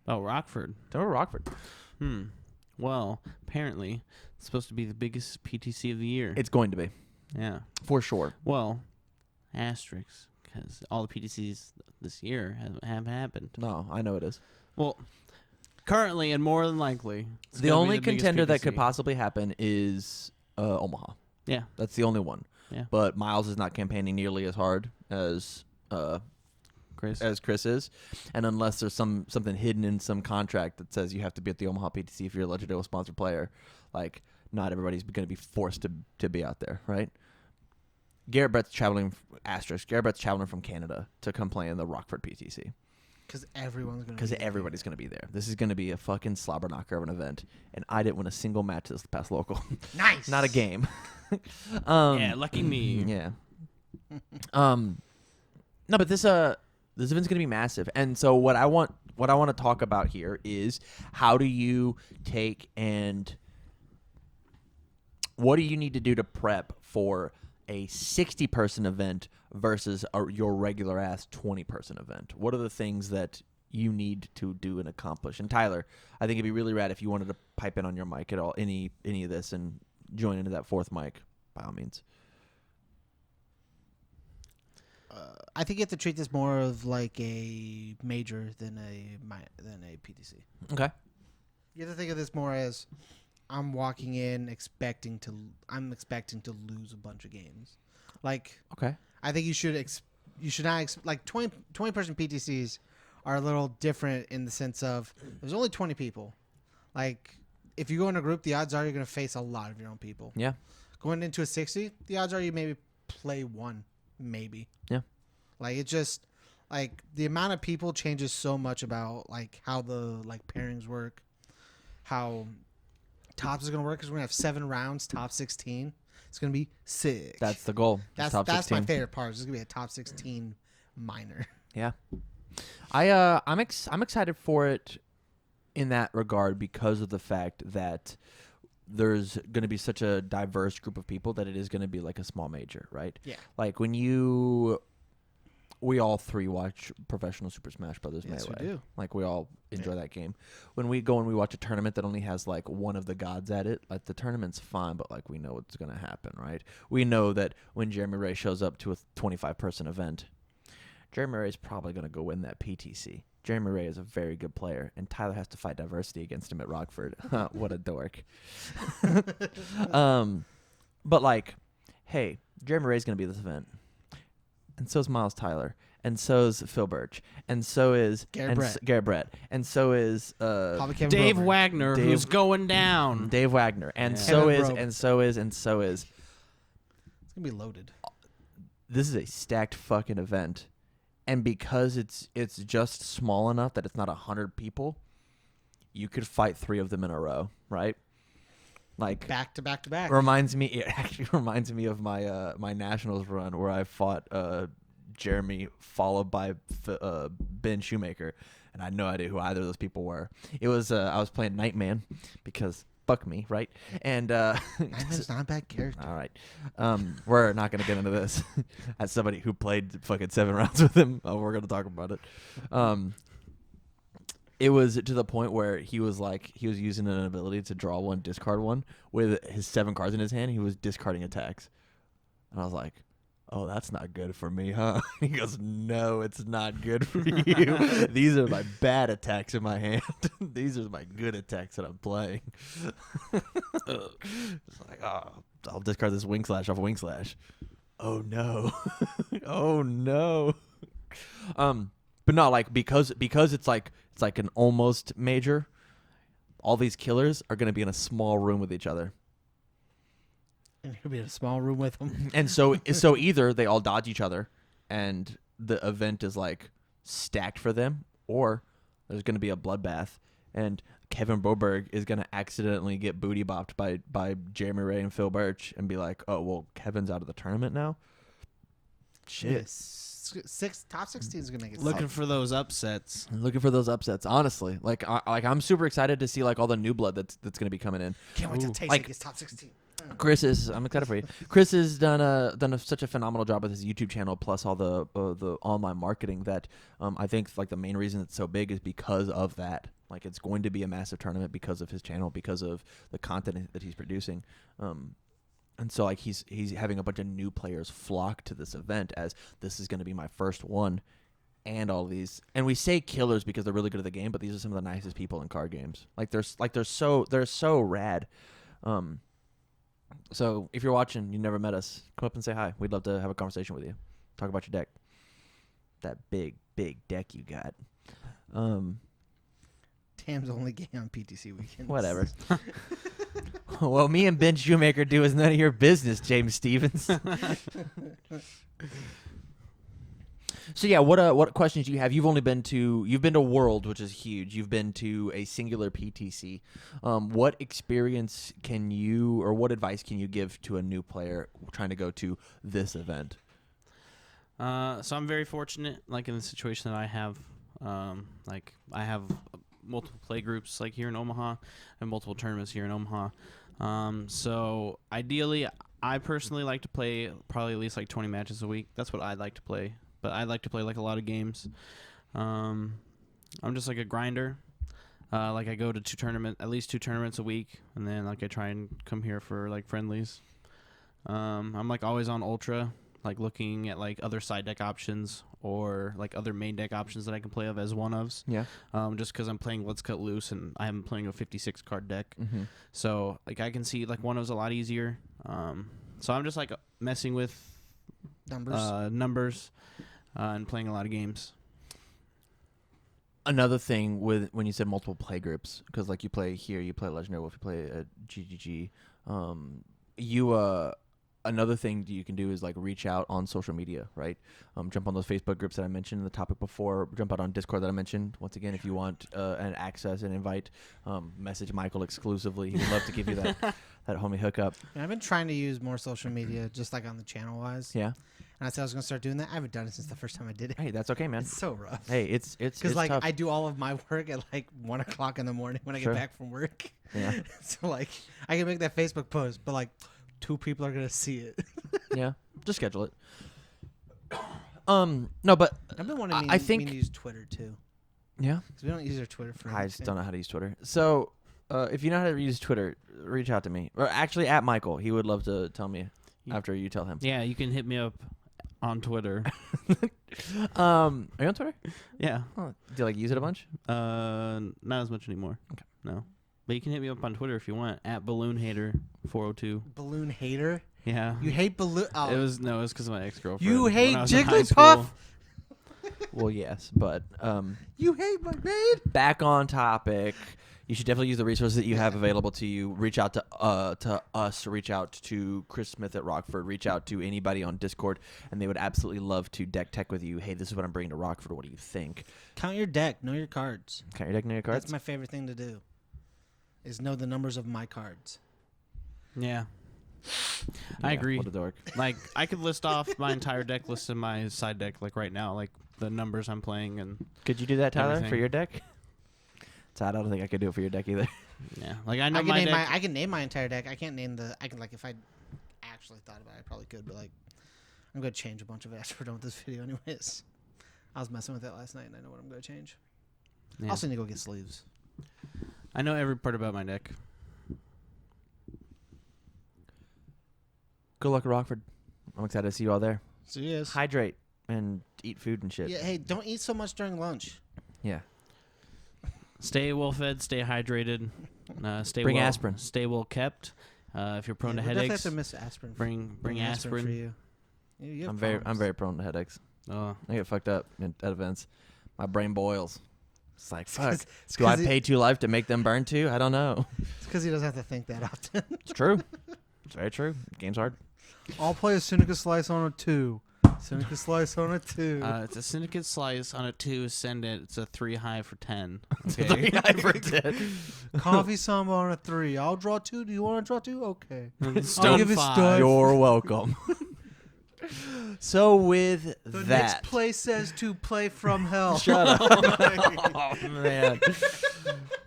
Oh, Rockford. Don't know Rockford. Well, apparently, it's supposed to be the biggest PTC of the year. It's going to be. Yeah. For sure. Well, asterisks, because all the PTCs this year have happened. No, I know it is. Well, currently and more than likely, The only contender that could possibly happen is Omaha. Yeah. That's the only one. Yeah. But Miles is not campaigning nearly as hard as Chris is, and unless there's something hidden in some contract that says you have to be at the Omaha PTC if you're a Legendary sponsored player, like not everybody's going to be forced to be out there, right? Garrett Brett's traveling from Canada to come play in the Rockford PTC because everybody's going to be there. This is going to be a fucking slobber knocker of an event, and I didn't win a single match this past local. Nice, not a game. Yeah, lucky me. Yeah. No, but this event's gonna be massive, and so what I want to talk about here is how do you take and what do you need to do to prep for a 60-person event versus your regular ass 20-person event? What are the things that you need to do and accomplish? And Tyler, I think it'd be really rad if you wanted to pipe in on your mic at all, any of this, and join into that fourth mic by all means. I think you have to treat this more of like a major than a PTC. Okay. You have to think of this more as I'm walking in expecting to lose a bunch of games. Like, okay, I think you should not like 20 person PTCs are a little different in the sense of there's only 20 people. Like, if you go in a group, the odds are you're going to face a lot of your own people. Yeah. Going into a 60, the odds are you maybe play one, maybe. Yeah. Like, it just, like, the amount of people changes so much about, like, how the, like, pairings work, how tops is going to work, because we're going to have 7 rounds, top 16. It's going to be sick. That's the goal. That's my favorite part. It's going to be a top 16 minor. Yeah. I'm excited for it in that regard because of the fact that there's going to be such a diverse group of people that it is going to be like a small major, right? Yeah. Like when we all three watch Professional Super Smash Brothers Yes, Melee. we do. Like we all enjoy that game. When we go and we watch a tournament that only has like one of the gods at it, like the tournament's fine, but like we know what's going to happen, right? We know that when Jeremy Ray shows up to a 25-person event, Jeremy Ray is probably going to go win that PTC. Jeremy Ray is a very good player, and Tyler has to fight diversity against him at Rockford. What a dork. But like, hey, Jeremy Ray's going to be at this event. And so is Miles Tyler. And so is Phil Birch. And so is Garrett Brett. And so is Dave Wagner, who's going down. Dave Wagner. And Yeah. so is, Kevin and so is, and so is. It's going to be loaded. This is a stacked fucking event. And because it's just small enough that it's not 100 people, you could fight 3 of them in a row, right? Like back to back to back. It actually reminds me of my my Nationals run where I fought Jeremy followed by Ben Shoemaker, and I had no idea who either of those people were. It was I was playing Nightman because fuck me, right? And Nightman's not a bad character. All right, we're not gonna get into this. As somebody who played fucking 7 rounds with him, we're gonna talk about it. It was to the point where he was using an ability to draw one, discard one with his 7 cards in his hand. He was discarding attacks, and I was like, "Oh, that's not good for me, huh?" He goes, "No, it's not good for you. These are my bad attacks in my hand. These are my good attacks that I'm playing." It's like, oh, I'll discard this Wing Slash off Wing Slash. Oh no, oh no. But not like because it's like an almost major. All these killers are going to be in a small room with each other, And he'll be in a small room with them. and so either they all dodge each other, and the event is like stacked for them, or there's going to be a bloodbath, and Kevin Boberg is going to accidentally get booty bopped by Jeremy Ray and Phil Birch, and be like, "Oh well, Kevin's out of the tournament now." Shit. Yes. Top 16 is going to get Looking for those upsets. Looking for those upsets, honestly. Like I'm super excited to see like all the new blood that's going to be coming in. Can't wait to taste like- it gets top 16. I'm excited for you. Chris has done such a phenomenal job with his YouTube channel, plus all the online marketing that I think like the main reason it's so big is because of that. Like it's going to be a massive tournament because of his channel, because of the content that he's producing. And so like he's having a bunch of new players flock to this event as this is going to be my first one, and all these. And we say killers because they're really good at the game, but these are some of the nicest people in card games. They're so rad. So if you're watching, you never met us, come up and say hi. We'd love to have a conversation with you. Talk about your deck. That big deck you got. Tam's only game on PTC weekends. Whatever. Well, me and Ben Shoemaker do is none of your business, James Stevens. So yeah, what questions do you have? You've been to World, which is huge. You've been to a singular PTC. What experience what advice can you give to a new player trying to go to this event? So I'm very fortunate, like in the situation that I have. Like I have multiple play groups, like here in Omaha, and multiple tournaments here in Omaha. So ideally, I personally like to play probably at least like 20 matches a week. That's what I'd like to play. But I like to play like a lot of games. I'm just like a grinder. Like I go to at least two tournaments a week, and then like I try and come here for like friendlies. I'm like always on Ultra, like looking at like other side deck options or like other main deck options that I can play of as one-ofs. Yeah. Just because I'm playing Let's Cut Loose and I'm playing a 56 card deck. Mm-hmm. So like I can see like one-ofs a lot easier. So I'm just like messing with numbers. And playing a lot of games. Another thing when you said multiple play groups, because like you play here, you play Legendary Wolf, you play at GGG. Another thing you can do is like reach out on social media, right? Jump on those Facebook groups that I mentioned in the topic before. Jump out on Discord that I mentioned. Once again, if you want an access and invite, message Michael exclusively. He would love to give you that homie hookup. Yeah, I've been trying to use more social media, just like on the channel wise. Yeah. And I said I was gonna start doing that. I haven't done it since the first time I did it. Hey, that's okay, man. It's so rough. Hey, it's because like tough. I do all of my work at like 1:00 in the morning when I get back from work. Yeah. So like I can make that Facebook post, but like 2 people are gonna see it. Yeah, just schedule it. No, but I've been wanting I think to use Twitter too. Yeah, because we don't use our Twitter for. I just don't know how to use Twitter. So, if you know how to use Twitter, reach out to me, or actually at Michael. He would love to tell me after you tell him. Yeah, you can hit me up on Twitter. Are you on Twitter? Yeah. Oh, do you like use it a bunch? Not as much anymore. Okay. No. But you can hit me up on Twitter if you want at BalloonHater402. Balloon Hater? Yeah. You hate balloon? Oh. It was because of my ex-girlfriend. You hate Jigglypuff? Well, yes, but you hate my maid? Back on topic. You should definitely use the resources that you have available to you. Reach out to us. Reach out to Chris Smith at Rockford. Reach out to anybody on Discord, and they would absolutely love to deck tech with you. Hey, this is what I'm bringing to Rockford. What do you think? Count your deck. Know your cards. Count your deck. Know your cards. That's my favorite thing to do. Is know the numbers of my cards. Yeah. I agree. What a dork. Like I could list off my entire deck list in my side deck, like right now, like the numbers I'm playing and. Could you do that, Tyler, everything. for your deck? I don't think I could do it for your deck either. Yeah, like I know I can name my entire deck. I can't name if I actually thought about it, I probably could, but like I'm gonna change a bunch of it after we're done with this video, anyways. I was messing with it last night, and I know what I'm gonna change. Yeah. I also need to go get sleeves. I know every part about my deck. Good luck at Rockford. I'm excited to see you all there. See you. Hydrate and eat food and shit. Yeah. Hey, don't eat so much during lunch. Yeah. Stay well fed, stay hydrated, bring aspirin. Stay well kept. If you're prone to definitely headaches, have to miss aspirin. Bring aspirin for you. You I'm very prone to headaches. Oh, I get fucked up at events. My brain boils. It's like fuck. Do I pay 2 life to make them burn too? I don't know. It's because he doesn't have to think that often. It's true. It's very true. Game's hard. I'll play a Syndicate Slice on a 2. Syndicate Slice on a 2. It's a Syndicate Slice on a 2. Send it. It's a 3 high for 10. Okay. 3 high for 10. Coffee Samba on a 3. I'll draw 2. Do you want to draw 2? Okay. Stone I'll give it 5. stud. You're welcome. So with The that, next play says to play from hell. Shut up. Oh, man.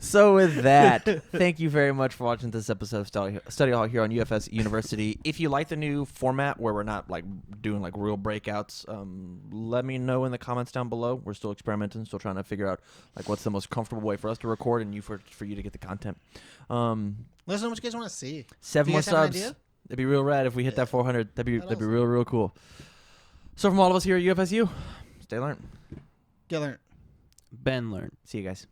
So with that, thank you very much for watching this episode of Study Hall here on UFS University. If you like the new format where we're not like doing like real breakouts, let me know in the comments down below. We're still experimenting, still trying to figure out like what's the most comfortable way for us to record and for you to get the content. Let us know what you guys want to see. 7 more guys have an subs. idea? It'd be real rad if we hit that 400. That'd be awesome. real cool. So from all of us here at UFSU, stay learned. Get learned. Ben learned. See you guys.